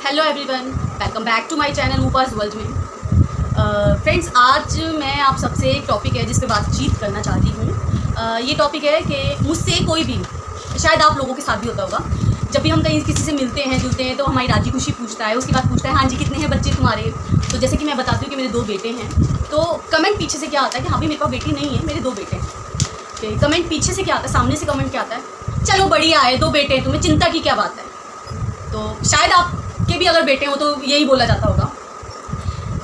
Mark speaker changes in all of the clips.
Speaker 1: Hello everyone, welcome back to my channel Rupa's world में। Friends, आज मैं आप सबसे एक टॉपिक है जिस पे बातचीत करना चाहती हूँ। ये टॉपिक है कि मुझसे कोई भी, शायद आप लोगों के साथ भी होता होगा, जब भी हम कहीं किसी से मिलते हैं जुलते हैं तो हमारी राजी खुशी पूछता है, उसके बाद पूछता है हाँ जी कितने हैं बच्चे तुम्हारे। तो जैसे कि मैं बताती हूँ कि मेरे 2 बेटे हैं, तो कमेंट पीछे से क्या आता है कि हाँ भी मेरे पास बेटी नहीं है, मेरे 2 बेटे हैं। कमेंट पीछे से क्या आता है, सामने से कमेंट क्या आता है, चलो बढ़िया है 2 बेटे हैं, तुम्हें चिंता की क्या बात है। तो शायद आपके भी अगर बेटे हो तो यही बोला जाता होगा।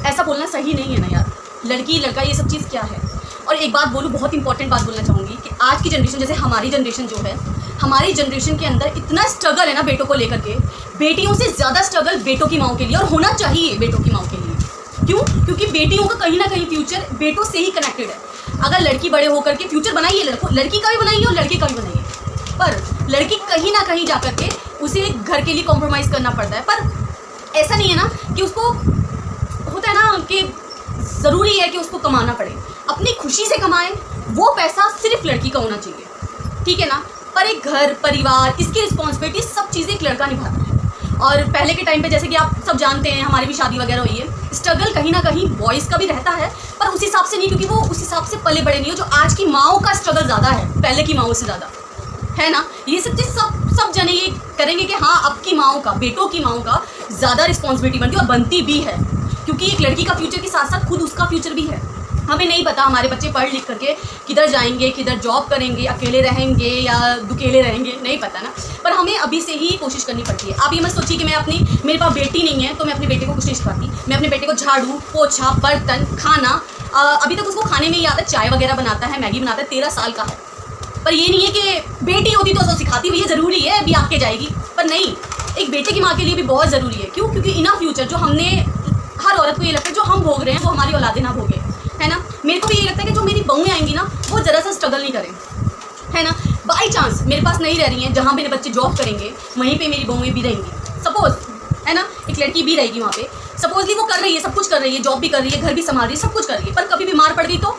Speaker 1: ऐसा बोलना सही नहीं है ना यार, लड़की लड़का ये सब चीज़ क्या है। और एक बात बोलूँ, बहुत इंपॉर्टेंट बात बोलना चाहूँगी कि आज की जनरेशन, जैसे हमारी जनरेशन जो है, हमारी जनरेशन के अंदर इतना स्ट्रगल है ना बेटों को लेकर के, बेटियों से ज़्यादा स्ट्रगल बेटों की माँओं के लिए, और होना चाहिए बेटों की माँओं के लिए। क्यों? क्योंकि बेटियों का कहीं ना कहीं फ्यूचर बेटों से ही कनेक्टेड है। अगर लड़की बड़े होकर के फ्यूचर बनाइए, लड़की का भी बनाइए और लड़के का भी बनाइए, पर लड़की कहीं ना कहीं जाकर के उसे घर के लिए कॉम्प्रोमाइज़ करना पड़ता है। पर ऐसा नहीं है ना कि उसको, होता है ना कि ज़रूरी है कि उसको कमाना पड़े, अपनी खुशी से कमाए, वो पैसा सिर्फ लड़की का होना चाहिए, ठीक है ना। पर एक घर परिवार, इसकी रिस्पॉन्सिबिलिटी, सब चीज़ें एक लड़का निभाता है। और पहले के टाइम पे जैसे कि आप सब जानते हैं, हमारी भी शादी वगैरह हुई है, स्ट्रगल कहीं ना कहीं बॉयज़ का भी रहता है, पर उस हिसाब से नहीं, क्योंकि वो उस हिसाब से पले बड़े नहीं हो जो आज की माँओं का स्ट्रगल ज़्यादा है, पहले की माँओं से ज़्यादा, है ना। ये सब चीज़ सब जने ये करेंगे कि हाँ अब की माँओं का, बेटों की माँओं का ज़्यादा रिस्पॉन्सिबिलिटी बनती है, और बनती भी है, क्योंकि एक लड़की का फ्यूचर के साथ साथ खुद उसका फ्यूचर भी है। हमें नहीं पता हमारे बच्चे पढ़ लिख करके किधर जाएंगे, किधर जॉब करेंगे, अकेले रहेंगे या दुकेले रहेंगे, नहीं पता ना। पर हमें अभी से ही कोशिश करनी पड़ती है। आप ये मत सोचिए कि मेरे पास बेटी नहीं है तो मैं अपने बेटे को कुछ नहीं सिखाती। मैं अपने बेटे को झाड़ू पोछा बर्तन खाना, अभी तक उसको खाने में ही आता है, चाय वगैरह बनाता है, मैगी बनाता है, 13 साल का है। पर ये नहीं है कि बेटी होती तो उसको सिखाती, भैया ज़रूरी है अभी आके जाएगी, पर नहीं, एक बेटे की माँ के लिए भी बहुत ज़रूरी है। क्यों? क्योंकि इनर फ्यूचर जो हमने, हर औरत को ये लगता है जो हम भोग रहे हैं वो हमारी औलादें ना भोगे, है ना। मेरे को भी ये लगता है कि जो मेरी बहुएँ आएंगी ना वो ज़रा सा स्ट्रगल नहीं करें, है ना। बाई चांस मेरे पास नहीं रह रही हैं, जहाँ मेरे बच्चे जॉब करेंगे वहीं पे मेरी बहुएँ भी रहेंगी, सपोज, है ना, एक लड़की भी रहेगी वहाँ पे, सपोजली वो कर रही है, सब कुछ कर रही है, जॉब भी कर रही है, घर भी संभाल रही है, सब कुछ कर रही है, पर कभी बीमार पड़ गई तो।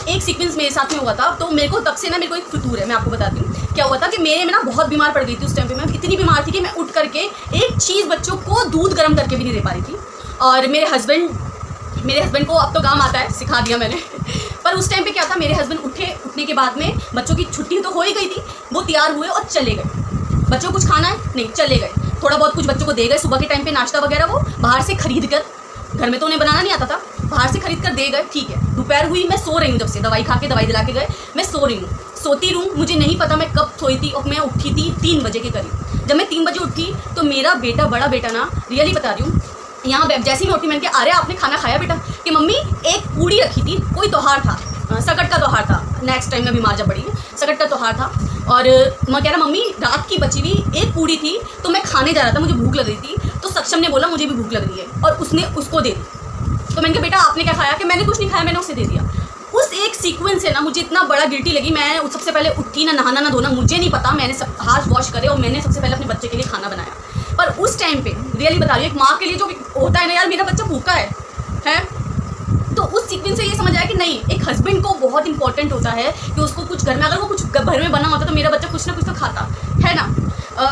Speaker 1: एक सीक्वेंस मेरे साथ में हुआ था, तो मेरे को तब से ना, मेरे को एक फितूर है, मैं आपको बताती हूँ क्या हुआ था कि मेरे में ना बहुत बीमार पड़ गई थी। उस टाइम पे मैं इतनी बीमार थी कि मैं उठ करके एक चीज़ बच्चों को दूध गर्म करके भी नहीं दे पा रही थी। और मेरे हस्बैंड को अब तो काम आता है, सिखा दिया मैंने पर उस टाइम पे क्या था, मेरे हस्बैंड उठने के बाद में बच्चों की छुट्टी तो हो ही गई थी, वो तैयार हुए और चले गए। बच्चों को कुछ खाना है नहीं, चले गए, थोड़ा बहुत कुछ बच्चों को दे गए, सुबह के टाइम पे नाश्ता वगैरह वो बाहर से खरीद कर, घर में तो उन्हें बनाना नहीं आता था, बाहर से खरीद कर दे गए, ठीक है। दोपहर हुई, मैं सो रही हूँ, जब से दवाई खा के, दवाई दिला के गए, मैं सो रही हूँ, सोती रहूँ, मुझे नहीं पता मैं कब सोई थी, और मैं उठी थी 3 बजे के करीब। जब मैं 3 बजे उठी तो मेरा बेटा, बड़ा बेटा ना, रियली बता रही हूँ, यहाँ जैसे ही मैं उठी, मैंने कहा अरे आपने खाना खाया बेटा? कि मम्मी एक पूड़ी रखी थी, कोई त्योहार था, सकट का त्योहार था, नेक्स्ट टाइम में बीमार जब पड़ी है, सकट का त्योहार था, और मैं कह रहा मम्मी रात की बची हुई एक पूड़ी थी तो मैं खाने जा रहा था, मुझे भूख लग रही थी, तो सक्षम ने बोला मुझे भी भूख लग रही है, और उसने उसको दे दी। तो मैंने कहा बेटा आपने क्या खाया? कि मैंने कुछ नहीं खाया, मैंने उसे दे दिया। उस एक सीक्वेंस से ना मुझे इतना बड़ा गिल्टी लगी, मैं सबसे पहले उठी, ना नहाना ना धोना, मुझे नहीं पता, मैंने सब हाथ वॉश करे और मैंने सबसे पहले अपने बच्चे के लिए खाना बनाया। पर उस टाइम पे रियली बता रही हूँ, एक माँ के लिए जो होता है ना यार, मेरा बच्चा भूखा है, तो उस सीक्वेंस से ये समझ आया कि नहीं, एक हस्बैंड को बहुत इंपॉर्टेंट होता है कि उसको कुछ घर में, अगर वो कुछ घर में बना होता तो मेरा बच्चा कुछ ना कुछ तो खाता, है ना।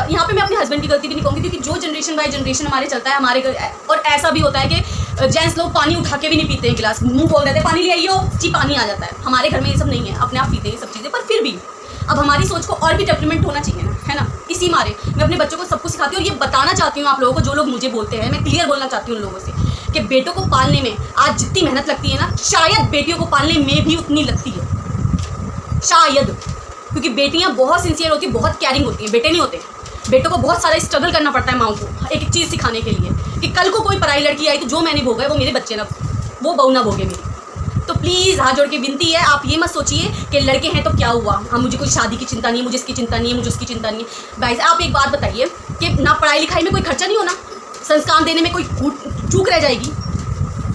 Speaker 1: यहाँ पे मैं अपने हस्बैंड की गलती भी नहीं कहूँगी, क्योंकि जो जनरेशन बाय जनरेशन हमारे चलता है हमारे घर, और ऐसा भी होता है कि जेंट्स लोग पानी उठा के भी नहीं पीते हैं, गिलास मुँह बोल देते हैं पानी ले आइयो जी, पानी आ जाता है। हमारे घर में ये सब नहीं है, अपने आप पीते हैं सब चीज़ें, पर फिर भी अब हमारी सोच को और भी डेवलपमेंट होना चाहिए ना, है ना। इसी मारे मैं अपने बच्चों को सब कुछ सिखाती हूँ, और ये बताना चाहती हूँ आप लोगों को, जो लोग मुझे बोलते हैं, मैं क्लियर बोलना चाहती हूँ उन लोगों से कि बेटों को पालने में आज जितनी मेहनत लगती है ना, शायद बेटियों को पालने में भी उतनी लगती है, शायद, क्योंकि बेटियाँ बहुत सिंसियर होती है, बहुत कैरिंग होती हैं, बेटे नहीं होते। बेटों को बहुत सारा स्ट्रगल करना पड़ता है माँ को एक एक चीज़ सिखाने के लिए, कि कल को कोई पराई लड़की आई तो जो मैंने भोगा है वो मेरे बच्चे ना, वो बहू ना भोगे मेरी। तो प्लीज़ हाथ जोड़ के विनती है, आप ये मत सोचिए कि लड़के हैं तो क्या हुआ, हम, मुझे कोई शादी की चिंता नहीं है, मुझे इसकी चिंता नहीं है, मुझे उसकी चिंता नहीं है। भाई आप एक बात बताइए कि ना पढ़ाई लिखाई में कोई खर्चा नहीं होना, संस्कार देने में कोई चूक रह जाएगी,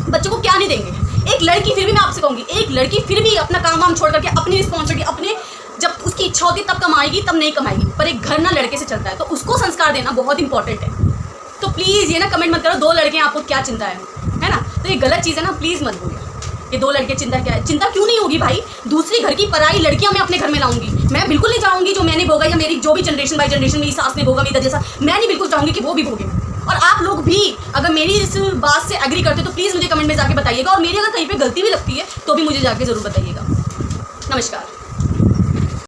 Speaker 1: बच्चों को क्या नहीं देंगे। एक लड़की, फिर भी मैं आपसे कहूँगी, एक लड़की फिर भी अपना काम वाम छोड़ करके, अपनी रिस्पॉन्सिबिलिटी, अपने, जब उसकी इच्छा होती तब कमाएगी, तब नहीं कमाएगी, पर एक घर ना लड़के से चलता है, तो उसको संस्कार देना बहुत इंपॉर्टेंट है। तो प्लीज़ ये ना कमेंट मत करो 2 लड़के हैं आपको क्या चिंता है ना, तो ये गलत चीज़ है ना, प्लीज़ मत बोलिए कि 2 लड़के चिंता क्या है। चिंता क्यों नहीं होगी भाई, दूसरी घर की पराई लड़कियां मैं अपने घर में लाऊंगी, मैं बिल्कुल नहीं चाहूंगी जो मैंने भोगा, या मेरी जो भी जनरेशन बाय जनरेशन मेरी सास ने भोगा, मेरी जैसा, मैं नहीं बिल्कुल चाहूँगी कि वो भी भोगे। और आप लोग भी अगर मेरी इस बात से एग्री करते तो प्लीज़ मुझे कमेंट में जाके बताइएगा, और मेरी अगर कहीं पे गलती भी लगती है तो भी मुझे जाके ज़रूर बताइएगा। नमस्कार।